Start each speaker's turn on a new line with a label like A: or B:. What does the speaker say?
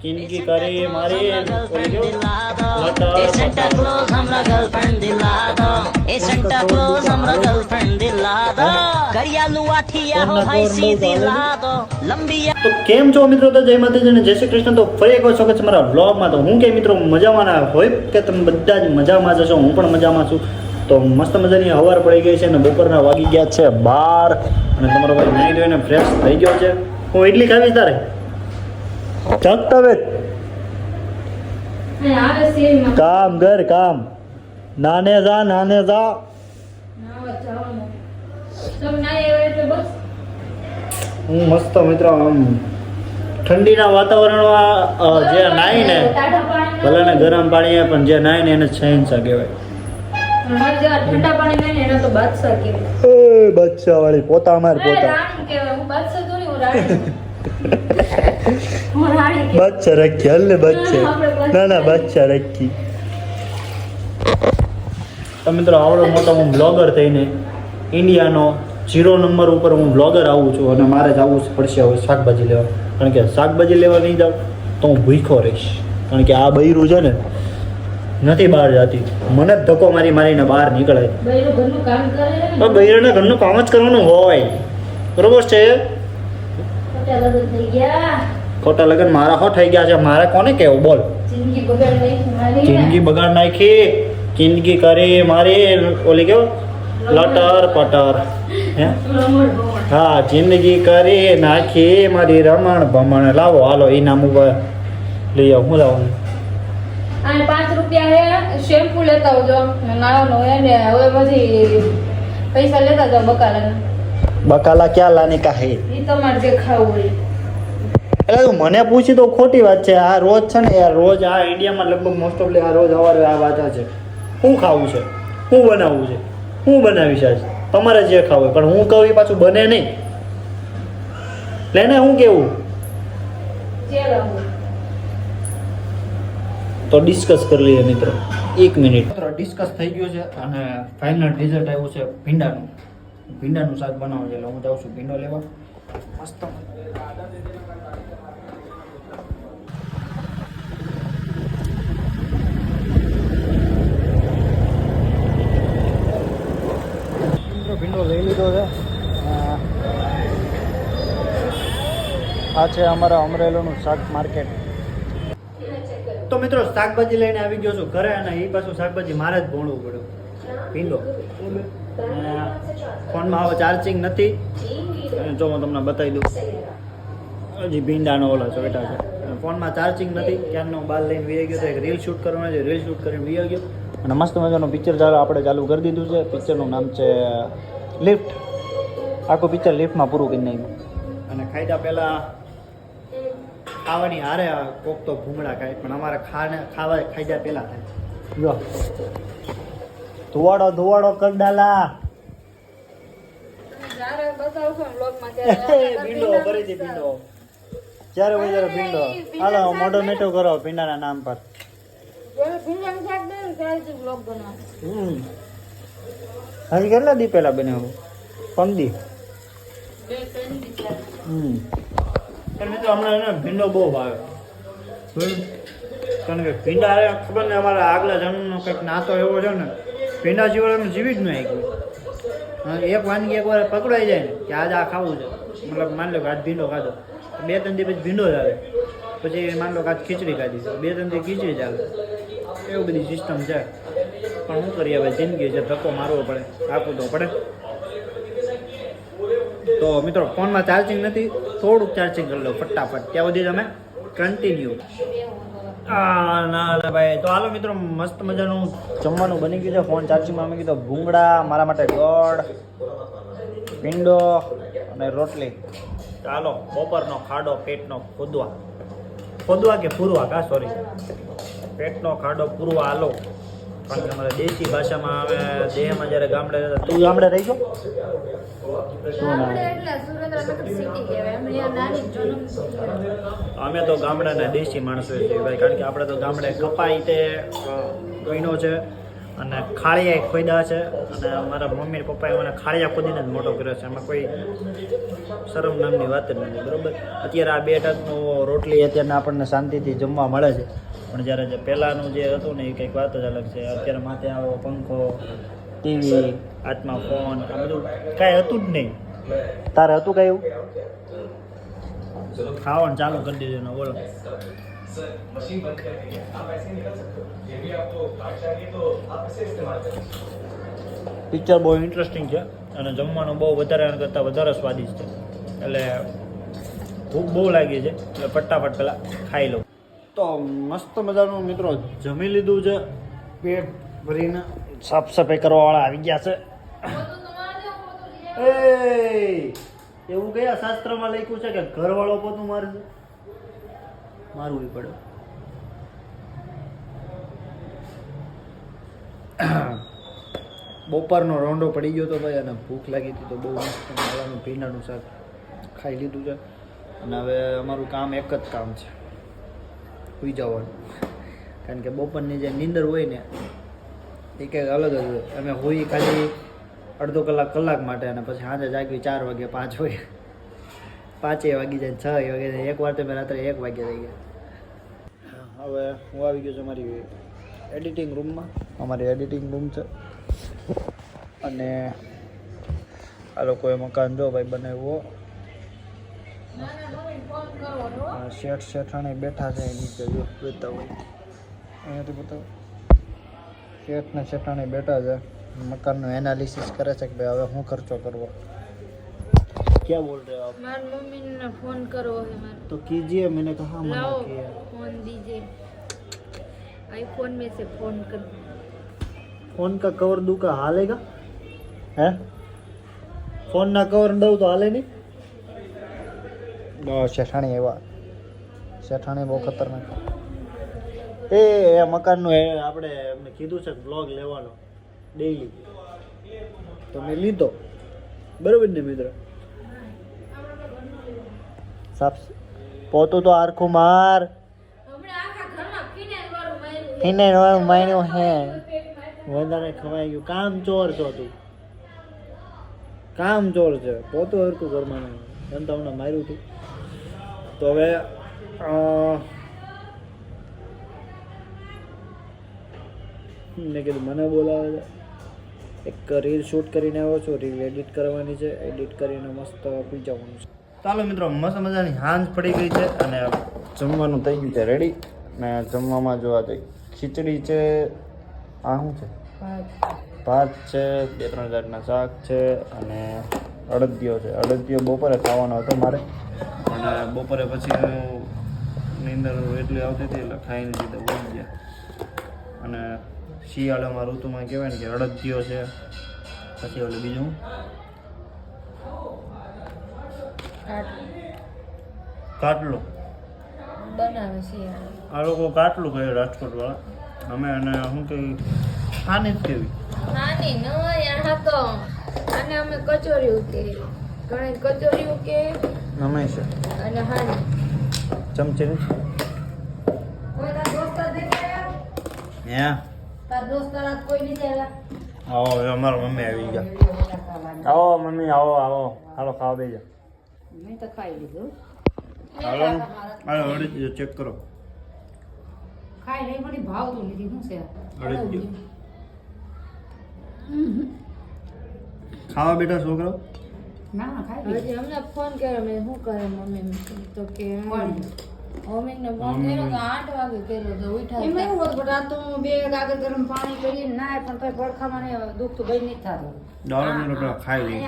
A: जिंदगी करे मारे
B: सेंटा क्लॉज हमरा गर्लफ्रेंड दिला दो ए सेंटा क्लॉज हमरा गर्लफ्रेंड दिला दो करियालू आठिया हो भाई सीधी ला दो लंबी
A: તો કેમ છો મિત્રો? તો જય માતાજી અને જય શ્રી કૃષ્ણ. તો ફરી એકવાર સ્વાગત છે મારા વ્લોગમાં. તો હું કે મિત્રો મજામાં ના હોય કે તમે બધા જ મજામાં જ છો, હું પણ મજામાં છું. તો મસ્ત મજાની હવાર પડી ગઈ છે અને બપોરના વાગી ગયા છે 12 અને તમારો ભાઈ નાઈ ધોઈને ફ્રેશ થઈ ગયો છે. હું ઇડલી ખાવીશ તારે ચાકતા વેત કામ ઘર કામ નાને જા હું મસ્ત મિત્રો આમ ઠંડીના વાતાવરણમાં જે નાય ને ભલે ને ગરમ પાણી પણ જે નાય ને એને શહેનશાહ કહેવાય.
C: ઠંડા પાણી નહીં એને તો બાદશાહ કહેવાય.
A: એ બાદશાહ વાળી પોતા માર પોતા
C: રાણી કહેવાય. હું બાદશાહ તો નહીં, હું રાણી. હું રાણી કહેવાય.
A: બાદશાહ રાખી હાલ ને બાદશાહ ના બાદશાહ રાખી. તો મિત્રો આવડો મોટો હું બ્લોગર થઈને ઇન્ડિયાનો 0 નંબર ઉપર હું બ્લોગર આવું છું અને મારે જવું પડશે હવે શાકભાજી લેવા. કારણ કે શાકભાજી લેવા નહીં જાઉં તો હું ભૂખ્યો રહીશ. કારણ કે આ બૈરું છે ને નથી બહાર જતી, મને જ ધક્કો મારીને બહાર નીકળે.
C: બૈરું ઘરનું કામ કરે ને.
A: તો બૈરાને ઘરનું કામ જ કરવાનું હોય, બરોબર છે?
C: ખોટા લગ્ન થઈ ગયા.
A: ખોટા લગ્ન મારા હો થઈ ગયા છે, મારે કોને કહેવું બોલ?
C: જિંદગી બગાડ નાખી મારી ને.
A: જિંદગી બગાડ નાખી, જિંદગી કરી મારી ઓલી કેવો લટર પટર હે હા, જિંદગી કરી નાખી મારી રમણ ભમણ. લાવો હાલો ઇનામ ઉપર લઈ આવો. હું લાવું?
C: આ 5 રૂપિયા હે શેમ્પુ લેતા આવજો નાવાનો હે ને. હવે પછી પૈસા લેતા જાવ બકાલાના.
A: બકાલા ક્યાં લાની કા હે?
C: ઈ તમારે જે ખાવું હોય.
A: એટલે તું મને પૂછી તો ખોટી વાત છે. આ રોજ છે ને યાર, રોજ આ ઇન્ડિયામાં લગભગ મોસ્ટ ઓફલી આ રોજ સવારે આ વાત છે. શું ખાવું છે, શું બનાવવું છે, હું બનાવીશ આજ, તમારે જે ખાવું પણ હું કહું એ પાછું બને નહીં. લેને હું કેવું
C: જે લાવું.
A: તો ડિસ્કસ કરી લઈએ મિત્રો 1 મિનિટ. મિત્રો ડિસ્કસ થઈ ગયું છે અને ફાઇનલ રિઝલ્ટ આવ્યું છે ભીંડાનું શાક બનાવવાનું છે. એટલે હું જાઉં છું ભીંડો લેવા. મસ્ત ભીંડો લઈ લીધો છે. આ છે અમારા અમરેલીનું શાક માર્કેટ. તો મિત્રો શાકભાજી લઈને આવી ગયો છું ઘરે અને એ પાછું શાકભાજી મારે જ ભોણવું પડ્યું. ભીંડો ફોનમાં હવે ચાર્જિંગ નથી, જો હું તમને બતાવી દઉં. હજી ભીંડાનો ઓલા ચોટા છે, ફોનમાં ચાર્જિંગ નથી. ક્યારનો બહાર લઈને વી ગયો તો એક રીલ શૂટ કરવાનો છે, રીલ શૂટ કરીને વી ગયો અને મસ્ત મજાનું પિક્ચર આપણે ચાલુ કરી દીધું છે. પિક્ચરનું નામ છે લિફ્ટ. આખું પિક્ચર લિફ્ટમાં પૂરું કરી નાખ્યું. અને ખાઈતા પહેલાં ખાવાની હારે કોક તો ભૂંગળા ખાય, પણ અમારે ખાવા ખાઈજા પહેલાં થાય. જો ધુવાડો કર ડાલા.
C: જ્યારે બતાવશો ને વ્લોગમાં ત્યારે
A: ભીંડો ફરીથી ભીંડો જ્યારે હોય ત્યારે ભીંડો. હાલો મોઢો મેઠો કરો ભીંડાના નામ પર.
C: જ્યારે ભીંડાનું શાક દે ને ત્યારે વ્લોગ બનાવો.
A: હજી કેટલા દી પહેલા બનાવ્યું? 5 દી.
C: 2-3 દી ચાલે.
A: પણ મિત્રો હમણાં એને ભીંડો બહુ ભાવે. કારણ કે ભીંડા ખબર ને અમારા આગલા જન્મનો કંઈક નાતો એવો છે ને, ભીંડા જીવન અમે જીવી જ નહીં ગયું. એક વાનગી એકવાર પકડાઈ જાય ને કે આજે આ ખાવું છે, મતલબ માની લો કે આજ ભીંડો ખાધો, 2-3 દી પછી ભીંડો ચાલે, પછી માની લો કે આજ ખીચડી ખાધી, 2-3 દી ખીચડી ચાલે. એવું બધી સિસ્ટમ છે. પણ શું કરીએ હવે, જિંદગી છે, ધક્કો મારવો પડે, આપવું તો પડે. તો મિત્રો ફોનમાં ચાર્જિંગ નથી, થોડુંક ચાર્જિંગ કરી લો ફટાફટ, ત્યાં સુધી તમે કન્ટિન્યુ. ના ભાઈ. તો હાલો મિત્રો મસ્ત મજાનું જમવાનું બની ગયું છે. ફોન ચાર્જિંગમાં અમે કીધું ભૂંગળા, મારા માટે ગોળ, ભીંડો અને રોટલી. ચાલો બપોરનો ખાડો પેટનો ખોદવા કે પૂરવા કા સોરી પેટનો ખાડો પૂરવા હાલો. કારણ કે અમારે દેશી ભાષામાં આવે દેહમાં જ્યારે ગામડે રહેતા. તું ગામડે રહી ગયો? અમે તો ગામડાના દેશી માણસો છીએ ભાઈ. કારણ કે આપણે તો ગામડે કપાય તે મહિનો છે અને ખાળિયા ખોદ્યા છે અને મારા મમ્મી પપ્પાએ મને ખાળિયા ખોદીને જ મોટો કર્યો છે. એમાં કોઈ શરમ નામની વાત જ નથી, બરાબર. અત્યારે આ 2 ટકનું રોટલી અત્યારે આપણને શાંતિથી જમવા મળે છે, પણ જ્યારે જે પહેલાંનું જે હતું ને એ કંઈક વાત જ અલગ છે. અત્યારે માથે આવો પંખો, ટીવી, હાથમાં ફોન, આ બધું કાંઈ હતું જ નહીં. તારે હતું કાંઈ એવું? ખાવાનું ચાલુ કરી દીધું ને બોલો. પિક્ચર બહુ ઇન્ટરેસ્ટિંગ છે અને જમવાનું બહુ વધારે એના કરતાં વધારે સ્વાદિષ્ટ છે. એટલે ભૂખ બહુ લાગી છે એટલે ફટાફટ પહેલાં ખાઈ લઉં. તો મસ્ત મજાનું મિત્રો જમી લીધું છે, પેટ ભરીને. સાફ સફાઈ કરવાવાળા આવી ગયા છે. એ એવું કયા શાસ્ત્રમાં લખ્યું છે કે ઘરવાળો પોતું મારશે? મારવું પડે. બપોરનો રોંડો પડી ગયો તો ભાઈ અને ભૂખ લાગી હતી તો બહુ મસ્ત માવાનું ભીંડાનું શાક ખાઈ લીધું છે. અને હવે અમારું કામ એક જ કામ છે, સૂઈ જવાનું. કારણ કે બપોરની જે નીંદર હોય ને એ કંઈક અલગ જ હોય. અમે હોઈ ખાલી અડધો કલાક માટે અને પછી સાંજે જાગવી 4 વાગે, 5 વાગે, 5 વાગી જાય, 6 વાગે જાય. એકવાર તો મેં રાત્રે 1 વાગે થઈ ગયા. હવે હું આવી ગયો છું અમારી એડિટિંગ રૂમમાં. અમારી એડિટિંગ રૂમ છે અને આ લોકોએ મકાન જો ભાઈ બનાવ્યો. શેઠ શેઠાણી બેઠા છે નીચે, જો બેઠા હોય અહીંયાથી બતાવો. શેઠ ને શેઠાણી બેઠા છે, મકાનનું એનાલિસિસ કરે છે કે ભાઈ હવે શું ખર્ચો કરવો. क्या बोल रहे हो आप?
C: મારી મમ્મીને ફોન કરવો છે મારે.
A: तो कीजिए, मैंने कहा मना
C: लाओ
A: किया.
C: फोन दीजिए, आईफोन में से फोन कर.
A: फोन का कवर दूं का हालेगा? है फोन ना कवर दઉં તો હાલે નહીં? શેઠાણી એવા, શેઠાણી બહુ ખતરનાક. એ મકાનનું આપણે એમને કીધું છે બ્લોગ લેવાનો ડેઈલી, તો મેં લીધો, બરોબર ને મિત્ર? સાફ પોતું તો આરખું માર.
C: હમણાં આખા ઘરમાં ફિનાઇલ વાળું માર્યું.
A: ફિનાઇલ વાળું માર્યું હે, વધારે ખવાઈ ગયું. કામ ચોર છો તું, કામ ચોર છે. પોતું હરખું ઘરમાં નહીં, એમ તો હમણાં માર્યું હતું. તો હવે મેં કીધું મને બોલાવે છે. એક રીલ શૂટ કરીને આવ્યો છું, રીલ એડિટ કરવાની છે. એડિટ કરીને મસ્ત પી જવાનું છે. ચાલો મિત્રો, મસ્ત મજાની સાંજ પડી ગઈ છે અને જમવાનું થઈ ગયું છે રેડી. ને જમવામાં જોવા જઈએ ખીચડી છે, આ શું છે, ભાત છે, 2-3 જાતના શાક છે અને અડદિયો છે. અડદિયો બપોરે ખાવાનો હતો મારે અને બપોરે પછી નીંદર એટલી આવતી હતી એટલે ખાઈને સીધા ઉડી ગયા. અને શિયાળામાં ઋતુમાં કહેવાય ને કે અડદિયો છે, પછી ઓલું બીજું કાટલું
C: બનાવે છે.
A: આ લોકો કાટલું કહે રાજકોટ વાળા, અમે એને શું કહી ખાને જ કેવી
C: નાની નવાઈ આ તો આને અમે કચોરીઓ કે ઘણી કચોરીઓ કે
A: અમે છે
C: અને હાની
A: ચમચી ને
C: કોઈ તાર દોસ્તાર દેખાયા?
A: હે
C: તાર દોસ્તાર આજ કોઈ નહીં આવ્યા?
A: આવો હવે અમારા મમ્મી આવી ગયા. આવો મમ્મી, આવો આવો, હાલો ખાવા બેજો.
C: મેં તો ખાઈ લીધું.
A: હાલો હાલો અડદિયો ચેક કરો.
C: ખાઈ નહીં પણ ભાવતું નથી. શું છે
A: અડદિયો ખાવા બેઠા છોકરો?
C: ના ખાઈ હજી અમને ફોન કર્યો મેં શું કરે મમ્મી તો કે મમ્મીને ફોન કર્યો તો 8 વાગે કર્યો તો ઉઠા એમાં એવું હતું આ તો 2 ગાગર ગરમ પાણી કરીને નાય પણ તો પડખામાં દુઃખ તો ગઈ નહીં થતું.
A: દાળ ખાઈ લઈ.